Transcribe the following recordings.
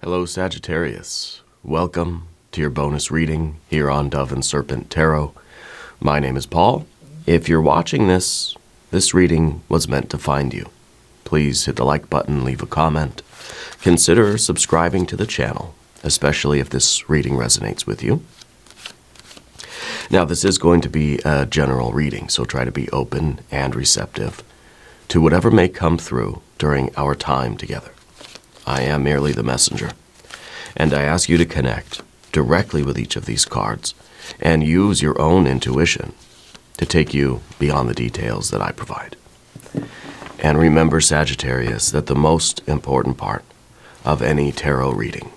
Hello, Sagittarius. Welcome to your bonus reading here on Dove and Serpent Tarot. My name is Paul. If you're watching this reading was meant to find you. Please hit the like button, leave a comment. Consider subscribing to the channel, especially if this reading resonates with you. Now, this is going to be a general reading, so try to be open and receptive to whatever may come through during our time together. I am merely the messenger, and I ask you to connect directly with each of these cards and use your own intuition to take you beyond the details that I provide. And remember, Sagittarius, that the most important part of any tarot reading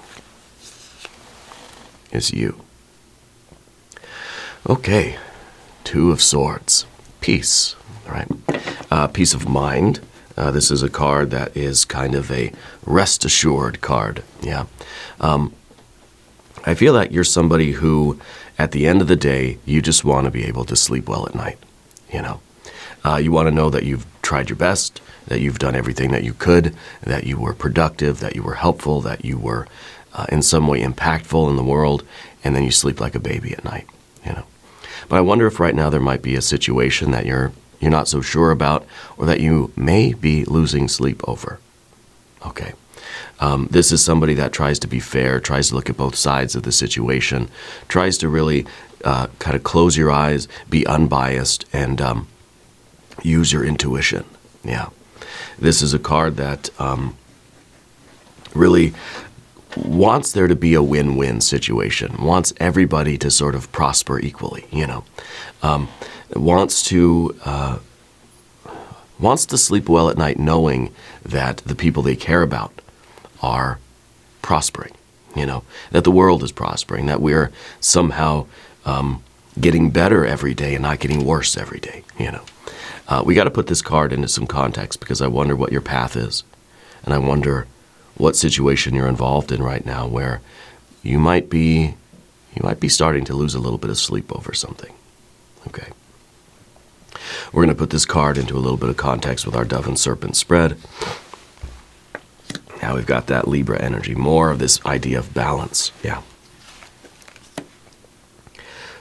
is you. Okay, Two of Swords, peace, all right? Peace of mind. This is a card that is kind of a rest assured card, yeah. I feel that you're somebody who, at the end of the day, you just want to be able to sleep well at night, you know. You want to know that you've tried your best, that you've done everything that you could, that you were productive, that you were helpful, that you were in some way impactful in the world, and then you sleep like a baby at night, you know. But I wonder if right now there might be a situation that you're not so sure about, or that you may be losing sleep over. Okay. This is somebody that tries to be fair, tries to look at both sides of the situation, tries to really kind of close your eyes, be unbiased, and use your intuition. Yeah. This is a card that really wants there to be a win-win situation, wants everybody to sort of prosper equally, you know. Wants to sleep well at night knowing that the people they care about are prospering, you know, that the world is prospering, that we're somehow getting better every day and not getting worse every day, you know. We got to put this card into some context, because I wonder what your path is, and I wonder what situation you're involved in right now where you might be starting to lose a little bit of sleep over something. Okay. We're going to put this card into a little bit of context with our Dove and Serpent spread. Now we've got that Libra energy, more of this idea of balance. Yeah.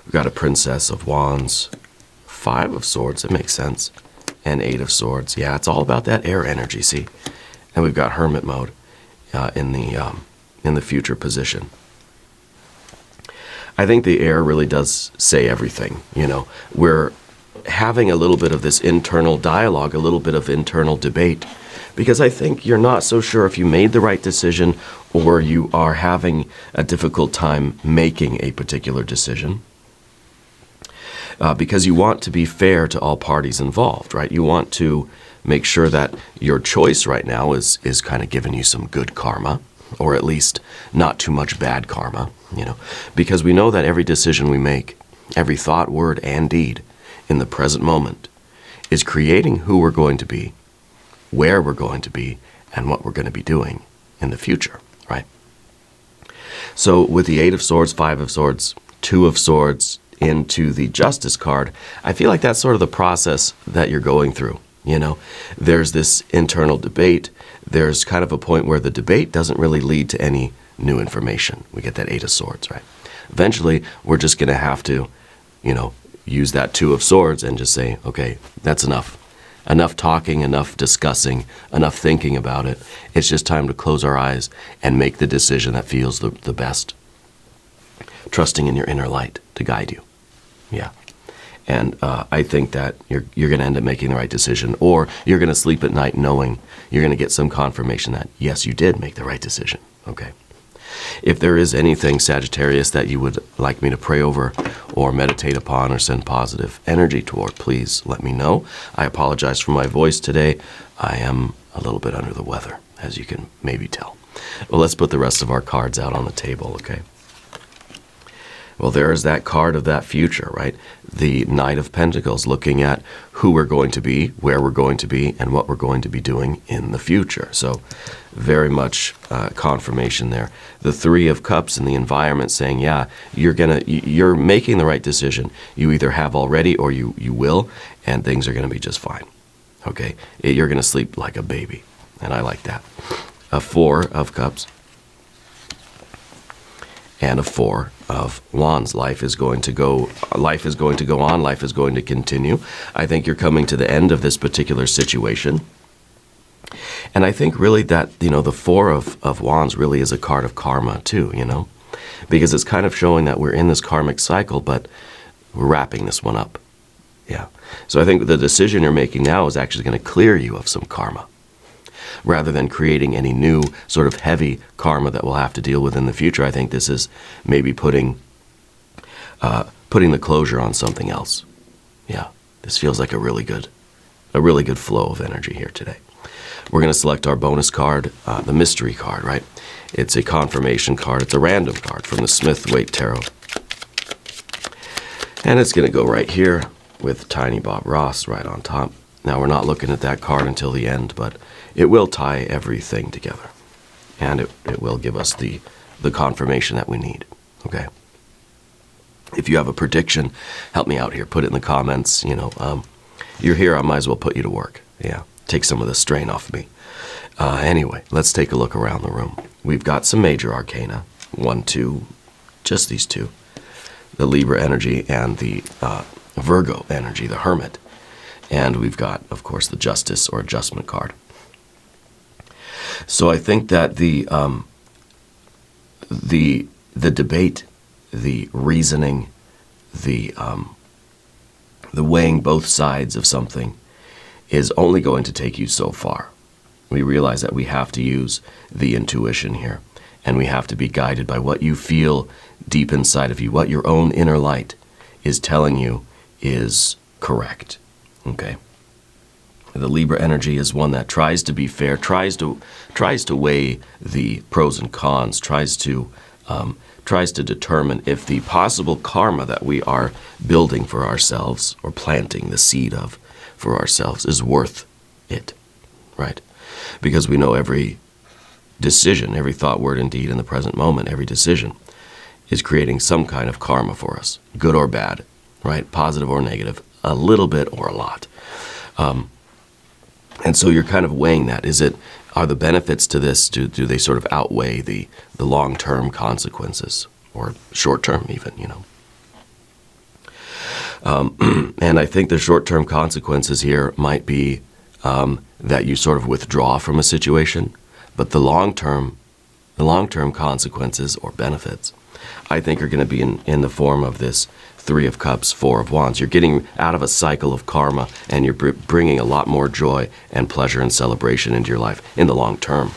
We've got a Princess of Wands, Five of Swords, it makes sense, and Eight of Swords. Yeah, it's all about that air energy, see? And we've got Hermit mode in the future position. I think the air really does say everything, you know. We're having a little bit of this internal dialogue, a little bit of internal debate, because I think you're not so sure if you made the right decision, or you are having a difficult time making a particular decision, because you want to be fair to all parties involved, right? You want to make sure that your choice right now is kind of giving you some good karma, or at least not too much bad karma, you know, because we know that every decision we make, every thought, word, and deed in the present moment is creating who we're going to be, where we're going to be, and what we're going to be doing in the future, right? So with the Eight of Swords, Five of Swords, Two of Swords into the Justice card, I feel like that's sort of the process that you're going through, you know. There's this internal debate. There's kind of a point where the debate doesn't really lead to any new information. We get that Eight of Swords, right? Eventually, we're just going to have to, you know, use that Two of Swords and just say, okay, that's enough. Enough talking, enough discussing, enough thinking about it. It's just time to close our eyes and make the decision that feels the best. Trusting in your inner light to guide you. Yeah. And I think that you're going to end up making the right decision, or you're going to sleep at night knowing you're going to get some confirmation that, yes, you did make the right decision. Okay. If there is anything, Sagittarius, that you would like me to pray over or meditate upon or send positive energy toward, please let me know. I apologize for my voice today. I am a little bit under the weather, as you can maybe tell. Well, let's put the rest of our cards out on the table, okay? Well, there is that card of that future, right? The Knight of Pentacles, looking at who we're going to be, where we're going to be, and what we're going to be doing in the future. So very much confirmation there. The Three of Cups in the environment saying, yeah, you're making the right decision. You either have already or you will, and things are going to be just fine. Okay? You're going to sleep like a baby, and I like that. A Four of Cups. and a 4 of Wands. Life is going to go on. Life is going to continue. I think you're coming to the end of this particular situation. And I think really that, the 4 of Wands really is a card of karma too, because it's kind of showing that we're in this karmic cycle, but we're wrapping this one up. Yeah. So I think the decision you're making now is actually going to clear you of some karma, rather than creating any new sort of heavy karma that we'll have to deal with in the future. I think this is maybe putting the closure on something else. Yeah. This feels like a really good flow of energy here today. We're going to select our bonus card, the mystery card, right? It's a confirmation card. It's a random card from the Smith-Waite Tarot. And it's going to go right here with Tiny Bob Ross right on top. Now, we're not looking at that card until the end, but it will tie everything together. And it will give us the confirmation that we need, okay? If you have a prediction, help me out here. Put it in the comments. You're here, I might as well put you to work. Yeah, take some of the strain off me. Anyway, let's take a look around the room. We've got some major arcana. 1, 2, just these 2. The Libra energy and the Virgo energy, the Hermit. And we've got, of course, the Justice or Adjustment card. So I think that the debate, the reasoning, the weighing both sides of something is only going to take you so far. We realize that we have to use the intuition here, and we have to be guided by what you feel deep inside of you, what your own inner light is telling you is correct. Okay? The Libra energy is one that tries to be fair, tries to weigh the pros and cons, tries to determine if the possible karma that we are building for ourselves or planting the seed of for ourselves is worth it, right? Because we know every decision, every thought, word, and deed in the present moment, every decision is creating some kind of karma for us, good or bad, right? Positive or negative, a little bit or a lot. And so you're kind of weighing that. Are the benefits to this, do they sort of outweigh the long-term consequences, or short-term even, And I think the short-term consequences here might be that you sort of withdraw from a situation, but the long-term consequences or benefits, I think, are going to be in the form of this 3 of Cups, 4 of Wands. You're getting out of a cycle of karma, and you're bringing a lot more joy and pleasure and celebration into your life in the long term.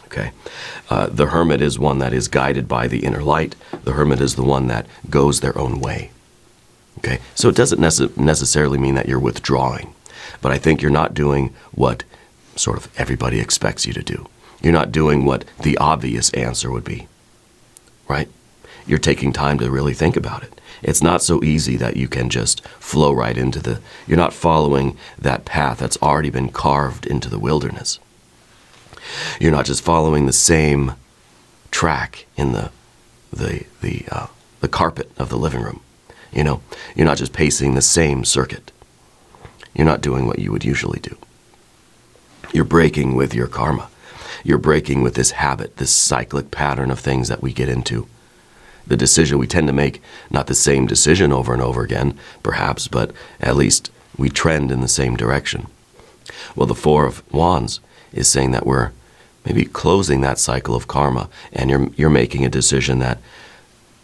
Okay, the Hermit is one that is guided by the inner light. The Hermit is the one that goes their own way. Okay, so it doesn't necessarily mean that you're withdrawing, but I think you're not doing what sort of everybody expects you to do. You're not doing what the obvious answer would be, right? You're taking time to really think about it. It's not so easy that you can just flow right into you're not following that path that's already been carved into the wilderness. You're not just following the same track in the carpet of the living room. You're not just pacing the same circuit. You're not doing what you would usually do. You're breaking with your karma. You're breaking with this habit, this cyclic pattern of things that we get into. The decision we tend to make, not the same decision over and over again, perhaps, but at least we trend in the same direction. Well, the 4 of Wands is saying that we're maybe closing that cycle of karma, and you're making a decision that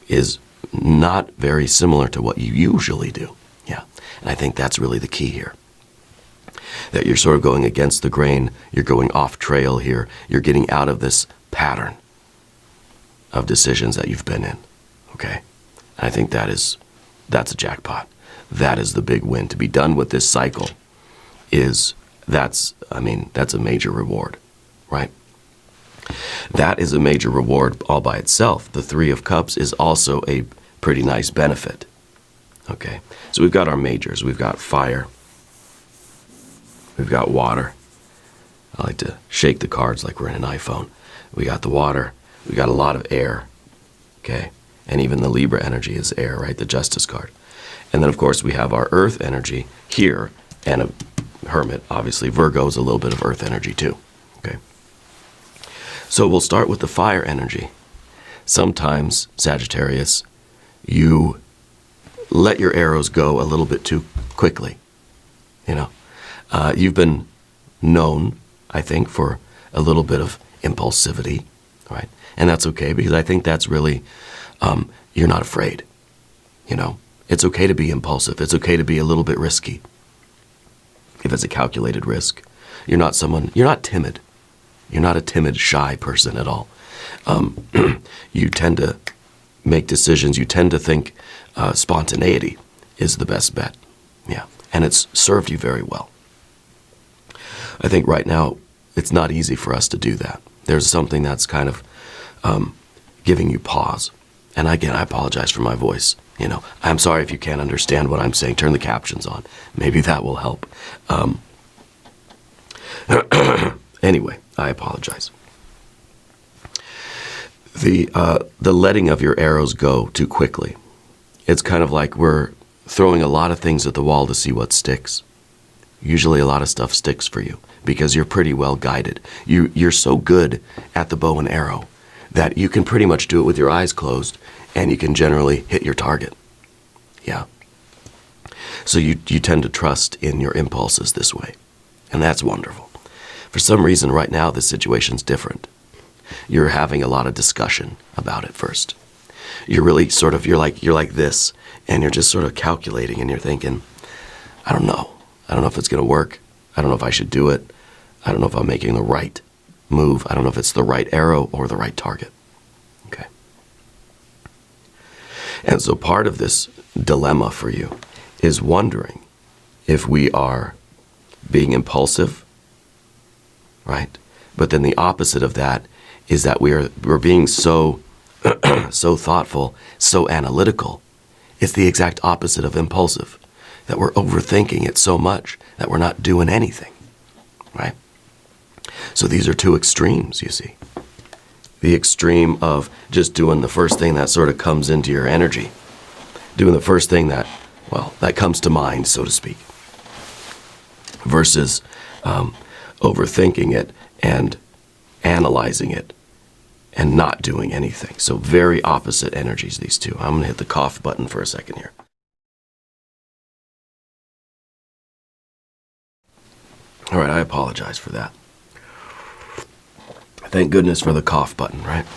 is not very similar to what you usually do. Yeah, and I think that's really the key here. That you're sort of going against the grain, you're going off trail here, you're getting out of this pattern of decisions that you've been in. Okay? I think that's a jackpot. That is the big win. To be done with this cycle that's a major reward, right? That is a major reward all by itself. The 3 of Cups is also a pretty nice benefit. Okay? So we've got our majors. We've got fire. We've got water. I like to shake the cards like we're in an iPhone. We got the water. We got a lot of air. Okay? And even the Libra energy is air, right? The Justice card. And then, of course, we have our earth energy here, and a Hermit. Obviously, Virgo is a little bit of earth energy too. Okay? So we'll start with the fire energy. sometimes, Sagittarius, you let your arrows go a little bit too quickly. You know, you've been known, I think, for a little bit of impulsivity, right? And that's okay, because I think that's really, you're not afraid. You know, it's okay to be impulsive. It's okay to be a little bit risky. If it's a calculated risk, you're not timid. You're not a timid, shy person at all. You tend to make decisions. You tend to think spontaneity is the best bet. Yeah. And it's served you very well. I think right now it's not easy for us to do that. There's something that's kind of giving you pause. And again, I apologize for my voice. You know, I'm sorry if you can't understand what I'm saying. Turn the captions on. Maybe that will help. Anyway, I apologize. The letting of your arrows go too quickly. It's kind of like we're throwing a lot of things at the wall to see what sticks. Usually a lot of stuff sticks for you because you're pretty well guided. You're so good at the bow and arrow that you can pretty much do it with your eyes closed, and you can generally hit your target. Yeah. So you tend to trust in your impulses this way, and that's wonderful. For some reason right now the situation's different. You're having a lot of discussion about it first. You're really sort of, you're like this, and you're just sort of calculating, and you're thinking, I don't know if it's going to work. I don't know if I should do it. I don't know if I'm making the right move. I don't know if it's the right arrow or the right target. Okay. And so part of this dilemma for you is wondering if we are being impulsive, right? But then the opposite of that is that we're being so so thoughtful, so analytical. It's the exact opposite of impulsive, that we're overthinking it so much that we're not doing anything, right? So these are two extremes, you see. The extreme of just doing the first thing that sort of comes into your energy, doing the first thing that, well, that comes to mind, so to speak, versus overthinking it and analyzing it and not doing anything. So very opposite energies, these two. I'm going to hit the cough button for a second here. All right, I apologize for that. Thank goodness for the cough button, right?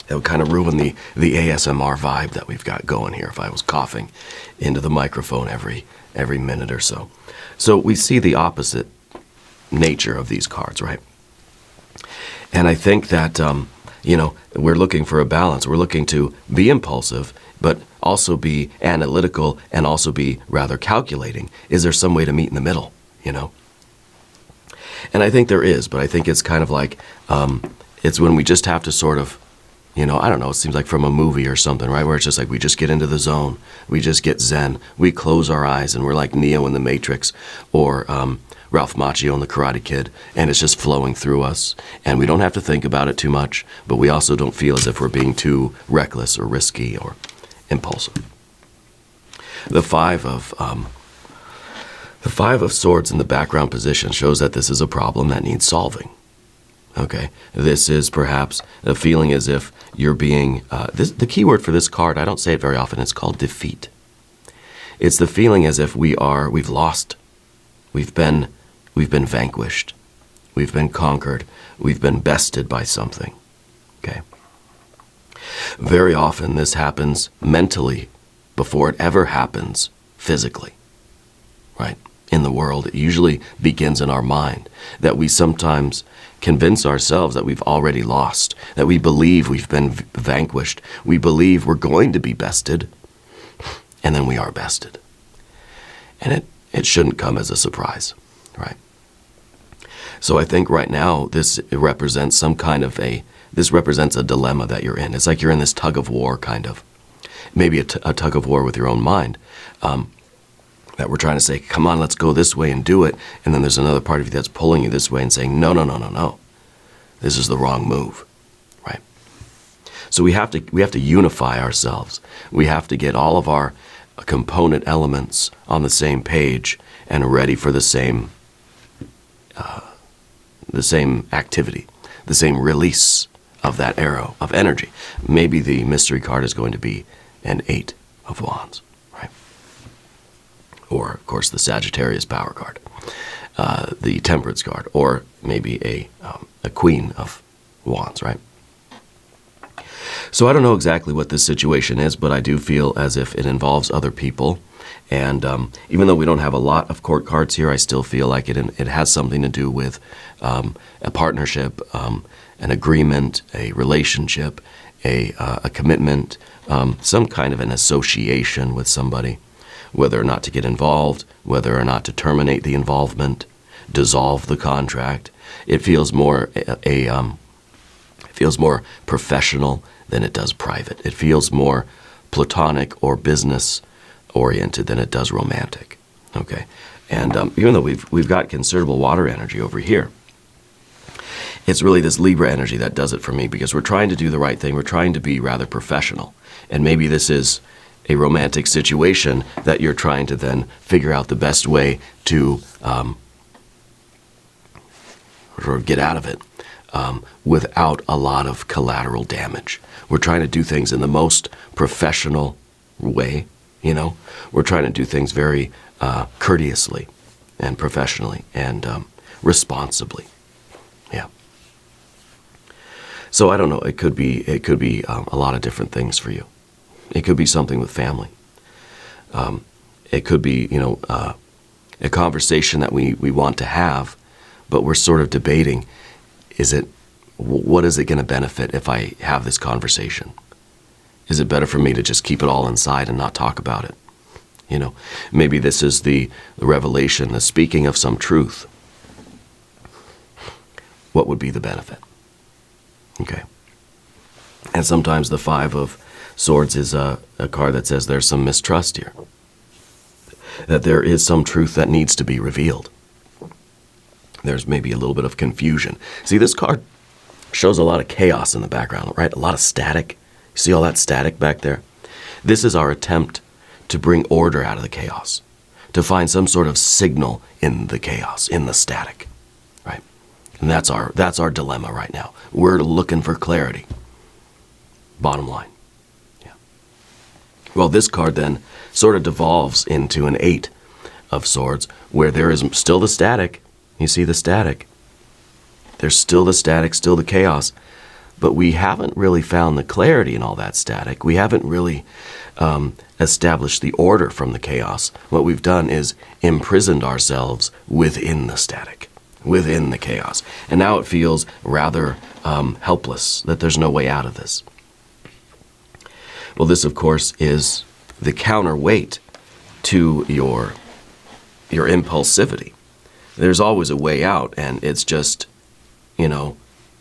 It would kind of ruin the ASMR vibe that we've got going here if I was coughing into the microphone every minute or so. So we see the opposite nature of these cards, right? And I think that, you know, we're looking for a balance. We're looking to be impulsive, but also be analytical and also be rather calculating. Is there some way to meet in the middle, you know? And I think there is, but I think it's kind of like, it's when we just have to sort of, you know, I don't know, it seems like from a movie or something, right? Where it's just like we just get into the zone, we just get zen, we close our eyes and we're like Neo in the Matrix, or Ralph Macchio in the Karate Kid, and it's just flowing through us. And we don't have to think about it too much, but we also don't feel as if we're being too reckless or risky or impulsive. The Five of Swords in the background position shows that this is a problem that needs solving. Okay, this is perhaps a feeling as if you're being, the key word for this card, I don't say it very often, it's called defeat. It's the feeling as if we've lost, we've been vanquished, we've been conquered, we've been bested by something. Okay. Very often this happens mentally before it ever happens physically, right? In the world, it usually begins in our mind, that we sometimes convince ourselves that we've already lost, that we believe we've been vanquished, we believe we're going to be bested, and then we are bested. And it shouldn't come as a surprise, right? So I think right now this represents some kind of this represents a dilemma that you're in. It's like you're in this tug of war, kind of. Maybe a tug of war with your own mind. That we're trying to say, come on, let's go this way and do it. And then there's another part of you that's pulling you this way and saying, no, no, no, no, no. This is the wrong move, right? So we have to unify ourselves. We have to get all of our component elements on the same page and ready for the same activity, the same release of that arrow of energy. Maybe the mystery card is going to be an 8 of Wands, right? Or, of course, the Sagittarius power card, the Temperance card, or maybe a Queen of Wands, right? So I don't know exactly what this situation is, but I do feel as if it involves other people. And even though we don't have a lot of court cards here, I still feel like it has something to do with a partnership, an agreement, a relationship, a commitment, some kind of an association with somebody, whether or not to get involved, whether or not to terminate the involvement, dissolve the contract. It feels more it feels more professional than it does private. It feels more platonic or business oriented than it does romantic. Okay, and even though we've got considerable water energy over here, it's really this Libra energy that does it for me, because we're trying to do the right thing. We're trying to be rather professional, and maybe this is a romantic situation that you're trying to then figure out the best way to or get out of it without a lot of collateral damage. We're trying to do things in the most professional way, you know. We're trying to do things very courteously and professionally and responsibly. Yeah. So I don't know. It could be a lot of different things for you. It could be something with family. It could be, you know, a conversation that we want to have, but we're sort of debating, what is it going to benefit if I have this conversation? Is it better for me to just keep it all inside and not talk about it? You know, maybe this is the revelation, the speaking of some truth. What would be the benefit? Okay. And sometimes the 5 of Swords is a card that says there's some mistrust here, that there is some truth that needs to be revealed. There's maybe a little bit of confusion. See, this card shows a lot of chaos in the background, right? A lot of static. You see all that static back there? This is our attempt to bring order out of the chaos, to find some sort of signal in the chaos, in the static, right? And that's our dilemma right now. We're looking for clarity. Bottom line. Yeah. Well, this card then sort of devolves into an 8 of Swords, where there is still the static. You see the static. There's still the static, still the chaos, but we haven't really found the clarity in all that static. We haven't really established the order from the chaos. What we've done is imprisoned ourselves within the static, within the chaos. And now it feels rather helpless, that there's no way out of this. Well, this, of course, is the counterweight to your impulsivity. There's always a way out, and it's just, you know,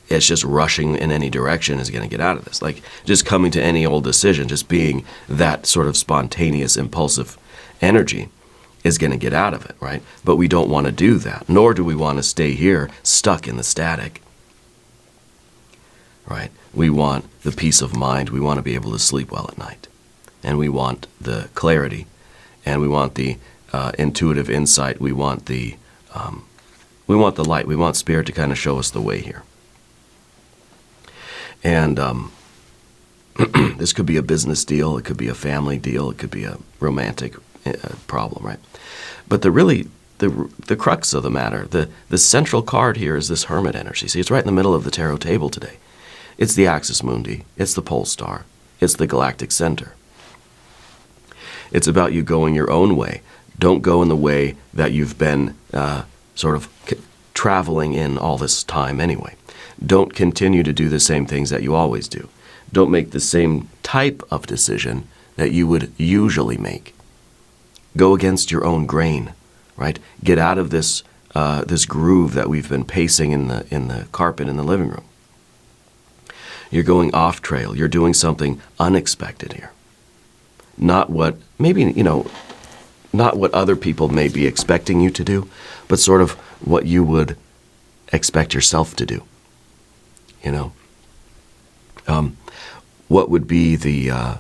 it's just rushing in any direction is going to get out of this. Like, just coming to any old decision, just being that sort of spontaneous, impulsive energy is going to get out of it, right? But we don't want to do that, nor do we want to stay here stuck in the static, right? We want the peace of mind. We want to be able to sleep well at night. And we want the clarity, and we want the intuitive insight. We want the light. We want Spirit to kind of show us the way here. And this could be a business deal. It could be a family deal. It could be a romantic problem, right? But the crux of the matter, the central card here is this Hermit energy. See, it's right in the middle of the tarot table today. It's the Axis Mundi. It's the pole star. It's the galactic center. It's about you going your own way. Don't go in the way that you've been sort of traveling in all this time anyway. Don't continue to do the same things that you always do. Don't make the same type of decision that you would usually make. Go against your own grain, right? Get out of this this groove that we've been pacing in the carpet in the living room. You're going off trail. You're doing something unexpected here. Not what not what other people may be expecting you to do, but sort of what you would expect yourself to do. You know, what would be the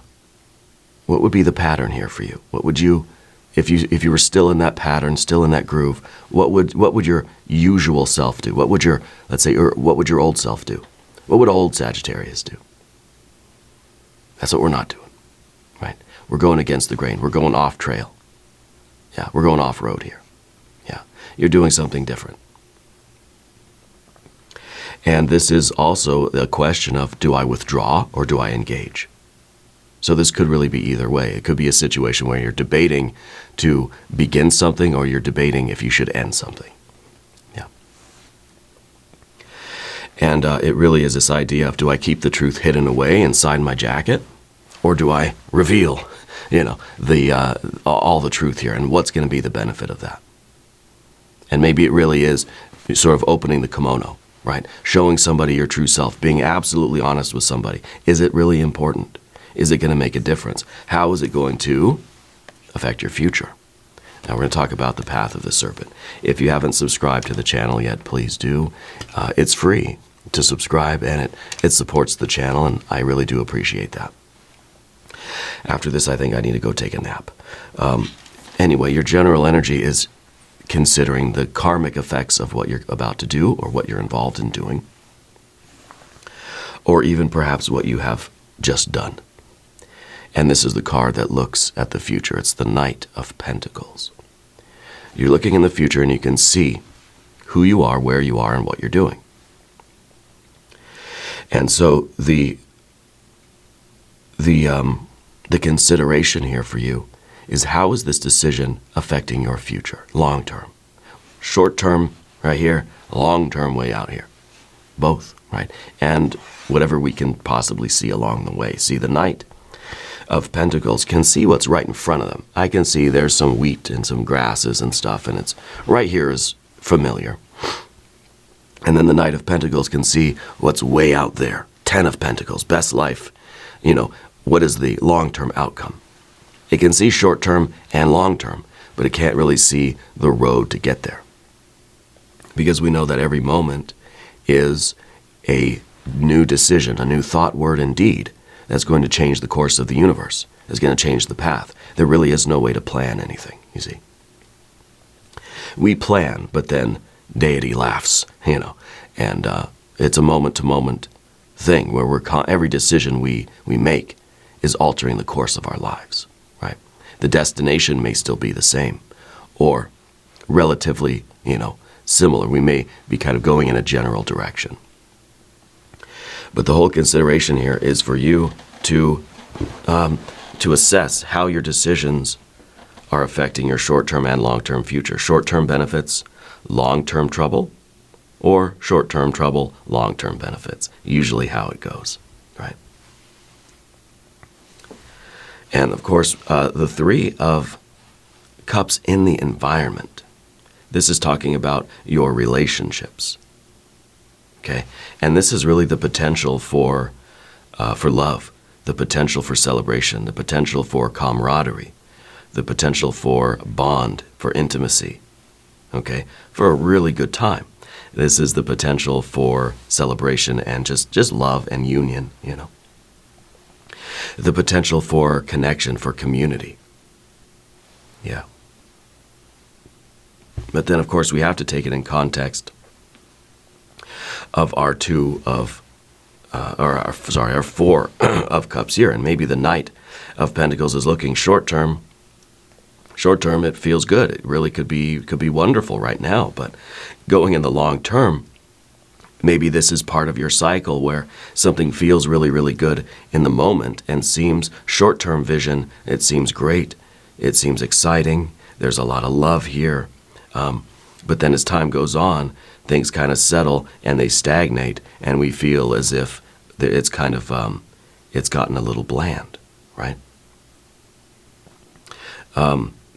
pattern here for you? What would you, if you were still in that pattern, still in that groove? What would your usual self do? What would your, let's say, what would your old self do? What would old Sagittarius do? That's what we're not doing, right? We're going against the grain. We're going off trail. Yeah, we're going off road here. Yeah, you're doing something different. And this is also a question of, do I withdraw or do I engage? So this could really be either way. It could be a situation where you're debating to begin something, or you're debating if you should end something. Yeah. And it really is this idea of, do I keep the truth hidden away inside my jacket, or do I reveal, all the truth here, and what's going to be the benefit of that? And maybe it really is sort of opening the kimono, right? Showing somebody your true self, being absolutely honest with somebody. Is it really important? Is it going to make a difference? How is it going to affect your future? Now we're going to talk about the path of the serpent. If you haven't subscribed to the channel yet, please do. It's free to subscribe, and it supports the channel, and I really do appreciate that. After this, I think I need to go take a nap. Anyway, your general energy is considering the karmic effects of what you're about to do, or what you're involved in doing, or even perhaps what you have just done. And this is the card that looks at the future. It's the Knight of Pentacles. You're looking in the future, and you can see who you are, where you are, and what you're doing. And so the consideration here for you is, how is this decision affecting your future, long term? Short term, right here, long term, way out here. Both, right? And whatever we can possibly see along the way. See, the Knight of Pentacles can see what's right in front of them. I can see there's some wheat and some grasses and stuff, and it's right here is familiar. And then the Knight of Pentacles can see what's way out there. 10 of Pentacles, best life. What is the long-term outcome? It can see short-term and long-term, but it can't really see the road to get there. Because we know that every moment is a new decision, a new thought, word, and deed that's going to change the course of the universe. It's going to change the path. There really is no way to plan anything, you see. We plan, but then deity laughs, and it's a moment-to-moment thing where every decision we make is altering the course of our lives, right? The destination may still be the same, or relatively, similar. We may be kind of going in a general direction. But the whole consideration here is for you to assess how your decisions are affecting your short-term and long-term future. Short-term benefits, long-term trouble, or short-term trouble, long-term benefits. Usually how it goes, right? And of course, the Three of Cups in the environment. This is talking about your relationships. Okay, and this is really the potential for love, the potential for celebration, the potential for camaraderie, the potential for bond, for intimacy, okay, for a really good time. This is the potential for celebration and just love and union, The potential for connection, for community. Yeah. But then, of course, we have to take it in context of our our Four of Cups here, and maybe the Knight of Pentacles is looking short term. Short term, it feels good. It really could be wonderful right now, but going in the long term, maybe this is part of your cycle where something feels really, really good in the moment and seems short-term vision. It seems great. It seems exciting. There's a lot of love here. But then as time goes on, things kind of settle and they stagnate, and we feel as if it's kind of, it's gotten a little bland, right?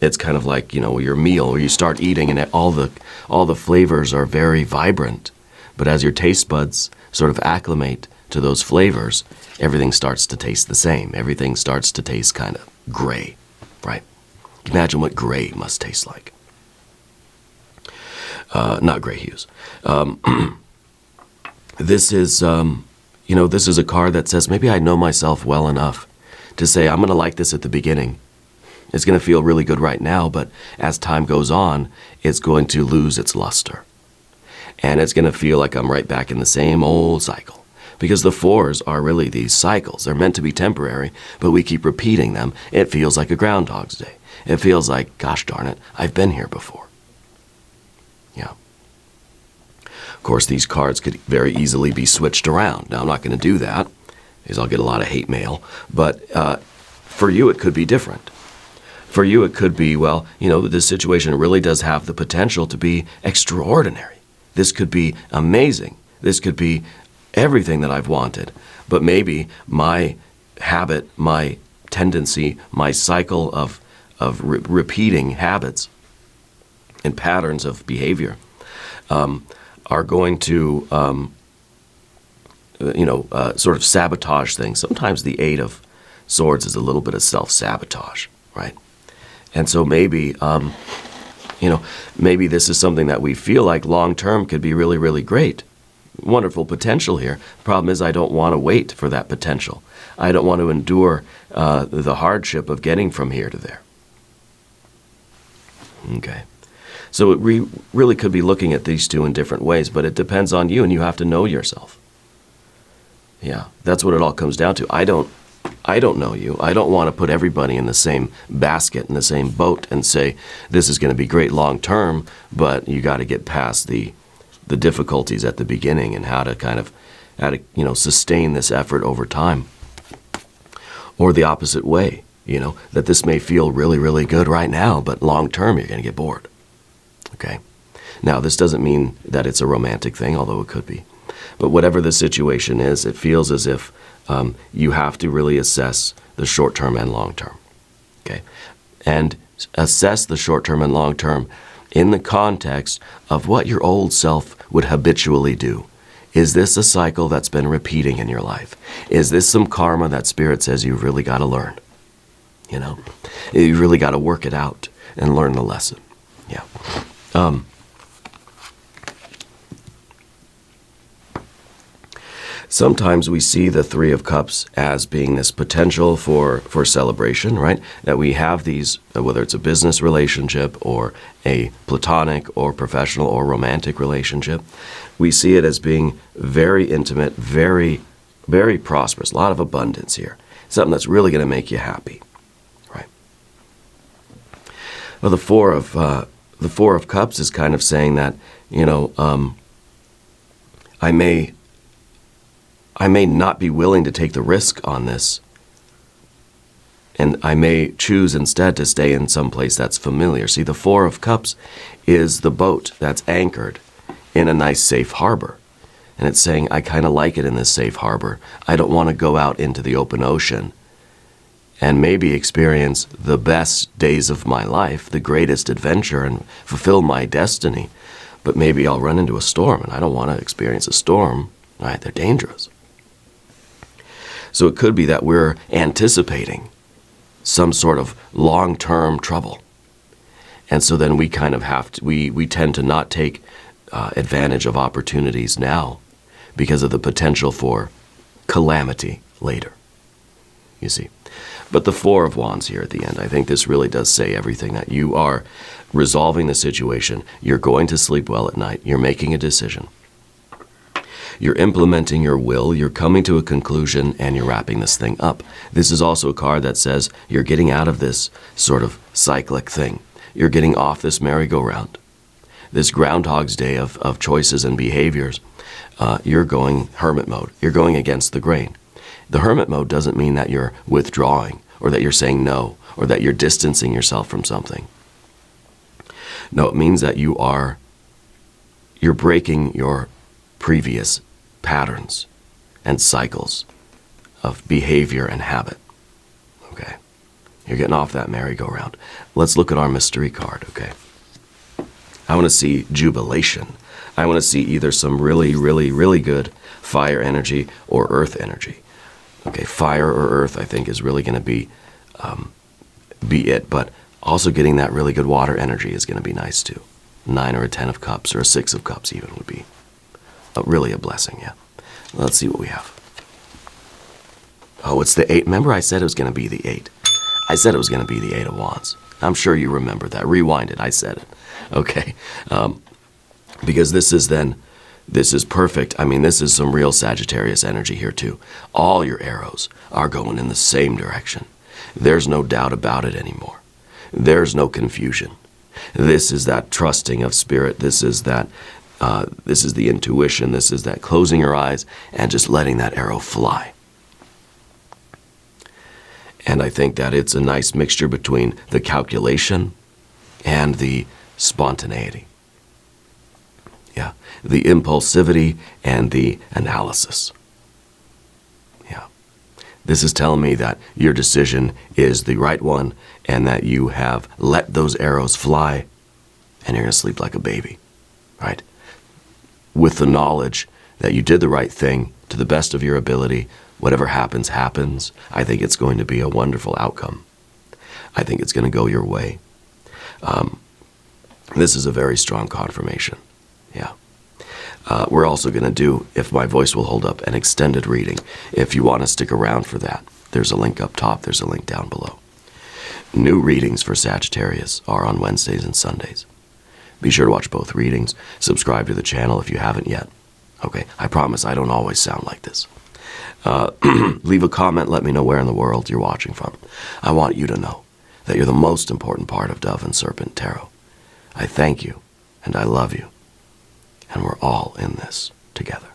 It's kind of like, your meal where you start eating and all the flavors are very vibrant. But as your taste buds sort of acclimate to those flavors, everything starts to taste the same. Everything starts to taste kind of gray, right? Imagine what gray must taste like. Not gray hues. This is, this is a card that says, maybe I know myself well enough to say, I'm going to like this at the beginning. It's going to feel really good right now, but as time goes on, it's going to lose its luster. And it's going to feel like I'm right back in the same old cycle. Because the fours are really these cycles. They're meant to be temporary, but we keep repeating them. It feels like a Groundhog's Day. It feels like, gosh darn it, I've been here before. Yeah. Of course, these cards could very easily be switched around. Now, I'm not going to do that, because I'll get a lot of hate mail. But for you, it could be different. For you, it could be, well, you know, this situation really does have the potential to be extraordinary. This could be amazing. This could be everything that I've wanted. But maybe my habit, my tendency, my cycle of repeating habits and patterns of behavior are going to, sort of sabotage things. Sometimes the Eight of Swords is a little bit of self-sabotage, right? And so maybe, maybe this is something that we feel like long-term could be really, really great. Wonderful potential here. The problem is I don't want to wait for that potential. I don't want to endure the hardship of getting from here to there. Okay. So we really could be looking at these two in different ways, but it depends on you, and you have to know yourself. Yeah, that's what it all comes down to. I don't know you. I don't want to put everybody in the same basket, in the same boat, and say, this is going to be great long term, but you got to get past the difficulties at the beginning and how to sustain this effort over time. Or the opposite way, that this may feel really, really good right now, but long term you're going to get bored. Okay? Now, this doesn't mean that it's a romantic thing, although it could be. But whatever the situation is, it feels as if you have to really assess the short term and long term. Okay? And assess the short term and long term in the context of what your old self would habitually do. Is this a cycle that's been repeating in your life? Is this some karma that Spirit says you've really got to learn? You really got to work it out and learn the lesson. Yeah. Sometimes we see the Three of Cups as being this potential for celebration, right? That we have these, whether it's a business relationship or a platonic or professional or romantic relationship, we see it as being very intimate, very, very prosperous, a lot of abundance here. Something that's really going to make you happy, right? Well, the Four of Cups is kind of saying that, I may not be willing to take the risk on this, and I may choose instead to stay in some place that's familiar. See, the Four of Cups is the boat that's anchored in a nice safe harbor. And it's saying, I kind of like it in this safe harbor. I don't want to go out into the open ocean and maybe experience the best days of my life, the greatest adventure, and fulfill my destiny. But maybe I'll run into a storm, and I don't want to experience a storm. Right? They're dangerous. So it could be that we're anticipating some sort of long-term trouble. And so then we kind of have to, we tend to not take advantage of opportunities now because of the potential for calamity later, you see. But the Four of Wands here at the end, I think this really does say everything, that you are resolving the situation. You're going to sleep well at night. You're making a decision. You're implementing your will, you're coming to a conclusion, and you're wrapping this thing up. This is also a card that says you're getting out of this sort of cyclic thing. You're getting off this merry-go-round, this Groundhog's Day of choices and behaviors. You're going hermit mode. You're going against the grain. The hermit mode doesn't mean that you're withdrawing, or that you're saying no, or that you're distancing yourself from something. No, it means that you're breaking your previous patterns and cycles of behavior and habit. Okay? You're getting off that merry-go-round. Let's look at our mystery card, okay? I want to see jubilation. I want to see either some really, really, really good fire energy or earth energy. Okay, fire or earth, I think, is really going to be it, but also getting that really good water energy is going to be nice too. 9 or a 10 of cups, or a 6 of cups even, would be really a blessing, yeah. Let's see what we have. Oh, it's the 8. Remember I said it was going to be the 8. I said it was going to be the 8 of Wands. I'm sure you remember that. Rewind it. I said it. Okay. Because this is then This is perfect. I mean, this is some real Sagittarius energy here too. All your arrows are going in the same direction. There's no doubt about it anymore. There's no confusion. This is that trusting of spirit. This is that, this is the intuition. This is that closing your eyes and just letting that arrow fly. And I think that it's a nice mixture between the calculation and the spontaneity. Yeah, the impulsivity and the analysis. Yeah, this is telling me that your decision is the right one and that you have let those arrows fly and you're going to sleep like a baby, right? With the knowledge that you did the right thing to the best of your ability. Whatever happens, happens. I think it's going to be a wonderful outcome. I think it's going to go your way. This is a very strong confirmation. Yeah. We're also going to do, if my voice will hold up, an extended reading. If you want to stick around for that, there's a link up top. There's a link down below. New readings for Sagittarius are on Wednesdays and Sundays. Be sure to watch both readings. Subscribe to the channel if you haven't yet. Okay, I promise I don't always sound like this. Leave a comment. Let me know where in the world you're watching from. I want you to know that you're the most important part of Dove and Serpent Tarot. I thank you, and I love you, and we're all in this together.